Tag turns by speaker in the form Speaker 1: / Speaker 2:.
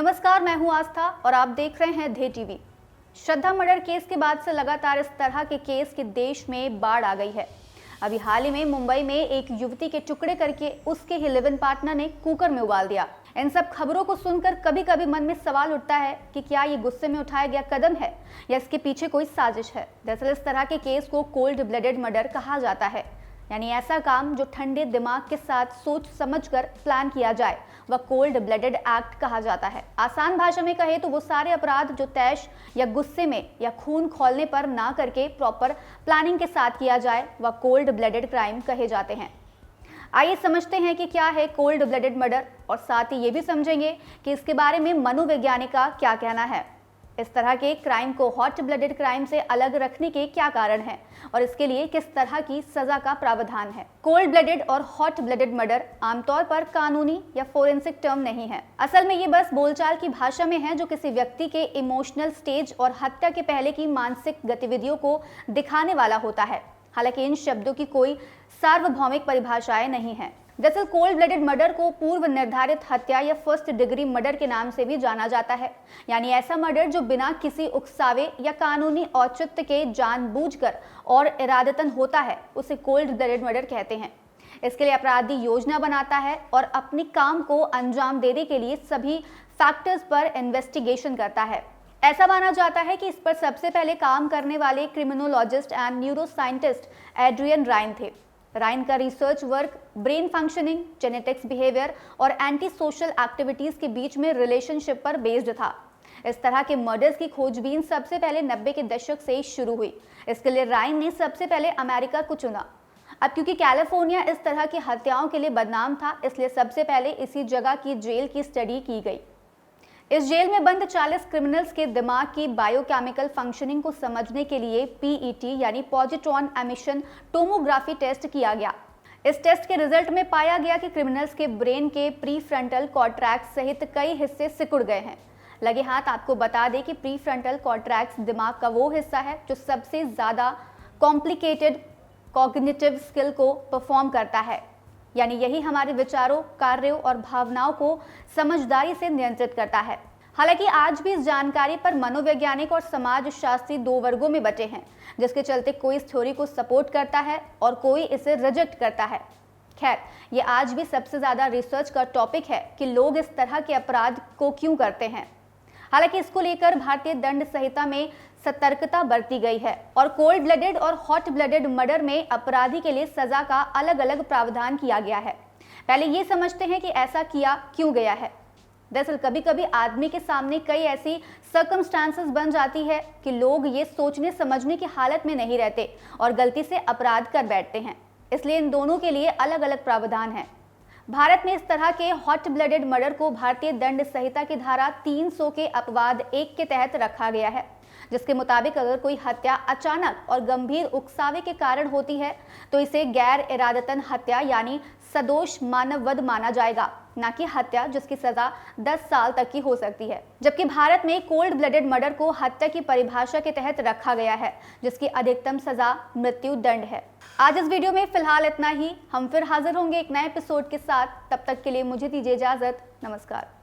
Speaker 1: नमस्कार, मैं हूं आस्था और आप देख रहे हैं धे टीवी। श्रद्धा मर्डर केस के बाद से लगातार इस तरह के केस के देश में बाढ़ आ गई है। अभी हाल ही में मुंबई में एक युवती के टुकड़े करके उसके ही लिव इन पार्टनर ने कुकर में उबाल दिया। इन सब खबरों को सुनकर कभी कभी मन में सवाल उठता है कि क्या ये गुस्से में उठाया गया कदम है या इसके पीछे कोई साजिश है। दरअसल इस तरह के केस को कोल्ड ब्लडेड मर्डर कहा जाता है, यानी ऐसा काम जो ठंडे दिमाग के साथ सोच समझकर प्लान किया जाए वह कोल्ड ब्लडेड एक्ट कहा जाता है। आसान भाषा में कहे तो वो सारे अपराध जो तैश या गुस्से में या खून खौलने पर ना करके प्रॉपर प्लानिंग के साथ किया जाए वह कोल्ड ब्लडेड क्राइम कहे जाते हैं। आइए समझते हैं कि क्या है कोल्ड ब्लडेड मर्डर और साथ ही ये भी समझेंगे कि इसके बारे में मनोवैज्ञानिक का क्या कहना है। इस तरह के क्राइम को हॉट ब्लडेड क्राइम से अलग रखने के क्या कारण हैं और इसके लिए किस तरह की सजा का प्रावधान है। कोल्ड ब्लडेड और हॉट ब्लडेड मर्डर आमतौर पर कानूनी या फोरेंसिक टर्म नहीं है। असल में ये बस बोलचाल की भाषा में है जो किसी व्यक्ति के इमोशनल स्टेज और हत्या के पहले की मानसिक गतिविधियों को दिखाने वाला होता है। हालांकि इन शब्दों की कोई सार्वभौमिक परिभाषाएं नहीं है। दरअसल कोल्ड ब्लडेड मर्डर को पूर्व निर्धारित हत्या या फर्स्ट डिग्री मर्डर के नाम से भी जाना जाता है, यानी ऐसा मर्डर जो बिना किसी उकसावे या कानूनी औचित्य के जानबूझकर और इरादतन होता है उसे कोल्ड ब्लडेड मर्डर कहते हैं। इसके लिए अपराधी योजना बनाता है और अपनी काम को अंजाम देने के लिए सभी फैक्टर्स पर इन्वेस्टिगेशन करता है। ऐसा माना जाता है कि इस पर सबसे पहले काम करने वाले क्रिमिनोलॉजिस्ट एंड न्यूरोसाइंटिस्ट एड्रियन राइन थे। राइन का research work brain functioning, genetics, behaviour और एंटी सोशल एक्टिविटीज के बीच में रिलेशनशिप पर बेस्ड था। इस तरह के मर्डर्स की खोजबीन सबसे पहले 90 के दशक से शुरू हुई। इसके लिए राइन ने सबसे पहले अमेरिका को चुना। अब क्योंकि कैलिफोर्निया इस तरह की हत्याओं के लिए बदनाम था, इसलिए सबसे पहले इसी जगह की जेल की स्टडी की गई। इस जेल में बंद 40 क्रिमिनल्स के दिमाग की बायोकेमिकल फंक्शनिंग को समझने के लिए पीईटी यानी पॉजिट्रॉन एमिशन टोमोग्राफी टेस्ट किया गया। इस टेस्ट के रिजल्ट में पाया गया कि क्रिमिनल्स के ब्रेन के प्रीफ्रंटल कॉर्टेक्स सहित कई हिस्से सिकुड़ गए हैं। लगे हाथ आपको बता दें कि प्रीफ्रंटल कॉर्टेक्स दिमाग का वो हिस्सा है जो सबसे ज्यादा कॉम्प्लिकेटेड कॉग्निटिव स्किल को परफॉर्म करता है, यानी यही हमारे विचारों, कार्यों और भावनाओं को समझदारी से नियंत्रित करता है। हालांकि आज भी इस जानकारी पर मनोवैज्ञानिक और समाजशास्त्री दो वर्गों में बटे हैं, जिसके चलते कोई इस थ्योरी को सपोर्ट करता है और कोई इसे रिजेक्ट करता है। खैर, ये आज भी सबसे ज्यादा रिसर्च का टॉपिक है कि लोग इस तरह के अपराध को क्यों करते हैं। हालांकि इसको लेकर भारतीय दंड संहिता में सतर्कता बरती गई है और कोल्ड ब्लडेड और हॉट ब्लडेड मर्डर में अपराधी के लिए सजा का अलग अलग प्रावधान किया गया है। पहले ये समझते हैं कि ऐसा किया क्यों गया है। दरअसल कभी कभी आदमी के सामने कई ऐसी सर्कमस्टांसेस बन जाती है कि लोग ये सोचने समझने की हालत में नहीं रहते और गलती से अपराध कर बैठते हैं। इसलिए इन दोनों के लिए अलग अलग प्रावधान है। भारत में इस तरह के हॉट ब्लडेड मर्डर को भारतीय दंड संहिता की धारा 300 के अपवाद 1 के तहत रखा गया है, जिसके मुताबिक अगर कोई हत्या अचानक और गंभीर उकसावे के कारण होती है तो इसे गैर इरादतन हत्या यानी सदोष मानव वध माना जाएगा, न कि हत्या जिसकी सजा 10 साल तक की हो सकती है। जबकि भारत में कोल्ड ब्लडेड मर्डर को हत्या की परिभाषा के तहत रखा गया है, जिसकी अधिकतम सजा मृत्यु दंड है। आज इस वीडियो में फिलहाल इतना ही। हम फिर हाजिर होंगे एक नए एपिसोड के साथ। तब तक के लिए मुझे दीजिए इजाजत। नमस्कार।